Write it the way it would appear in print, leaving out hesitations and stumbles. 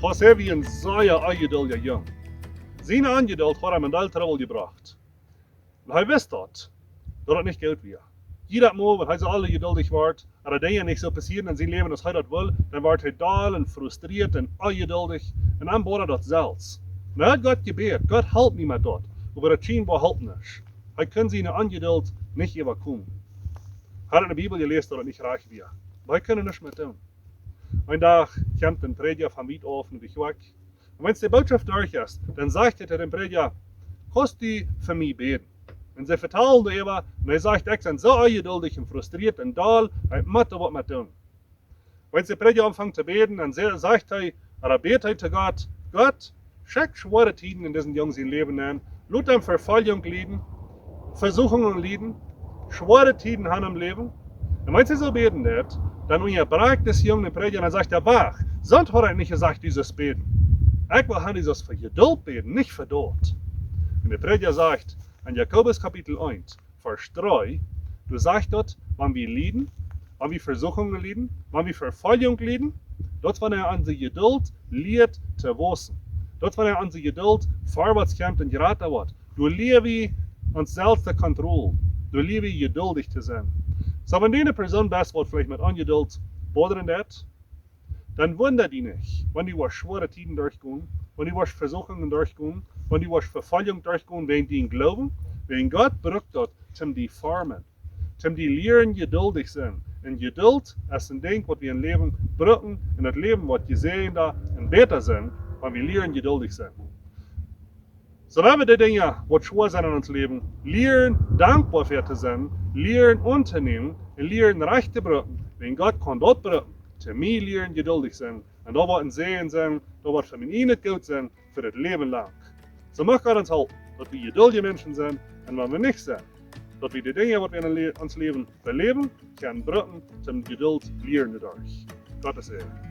was er wie een zeer ongeduldige jong. Zijn ongeduld hat hem in all trouble gebracht. Und hij wist dat het niet goed was. Jeder Mal, wenn er so alle geduldig wird, aber Dinge nicht so passieren in seinem Leben, als er das will, dann wird er dahl und frustriert und ungeduldig und dann wurde er das selbst. Und er hat Gott gebeten, Gott helpt mich mit dort, aber er scheinbar helpt nicht. Er kann seine Ungeduld nicht überkommen. Er hat in der Bibel gelesen, dass er nicht reich war. Aber er kann nichts mehr tun. Ein Tag kommt ein Prediger vom Miet auf und ich weg. Und wenn es die Botschaft durch ist, dann sagt er dem Prediger, kannst du für mich beten? Und sie vertellen darüber, und er sagt, ich bin so ungeduldig und frustriert und dahl, ich muss da was tun. Wenn der Prediger anfängt zu beten, dann sagt er, oder betet zu Gott, Gott, schick schwere Tiden in diesen Jungen sein Leben an, lass ihm Verfolgung leiden, Versuchungen leiden, schwere Tiden haben im Leben. Und wenn sie so beten wird, dann unterbricht das junge Prediger und dann sagt er, wach, sonst hat er nicht gesagt, dieses Beten. Ich will haben dieses für Geduld beten, nicht für Tod. Und der Prediger sagt, in Jakobus Kapitel 1, Vers 3, du sagst dort, wenn wir leiden, wenn wir Versuchungen leiden, wenn wir Verfolgung leiden, dort wenn er an die Geduld lehrt zu wachsen. Dort wenn er an die Geduld vorwärts kommt und geraten wird. Du liebst uns selbst die Kontrolle. Du liebst geduldig zu sein. So wenn eine Person best wird vielleicht mit Ungeduld bodern hat, dann wundert die nicht, wenn die durch schwere Tiden durchgehen, wenn die durch Versuchungen durchgehen, wenn die durch Verfolgung durchgehen, wegen die glauben, wegen Gott braucht dort, zum die formen, zum die lehren geduldig sein. Und Geduld ist ein Ding, was wir im Leben brauchen, in das Leben, was gesehen da und besser sind, wenn wir lehren geduldig sein. So wenn wir die Dinge, was schwer sind in uns Leben, lehren dankbar für zu sein, lehren unternehmen und lehren Recht zu brauchen, wenn Gott kann dort brauchen, zu mir lehren geduldig sein. Und da wird ein Sehen sein, da wird für mich nicht gut sein, für das Leben lang. So möchte Gott uns helfen, dass wir geduldige Menschen sind, und wenn wir nicht sind, dass wir die Dinge, die wir in uns Leben beleben, können brauchen, zum Geduld lehren dadurch. Gottes Ehre.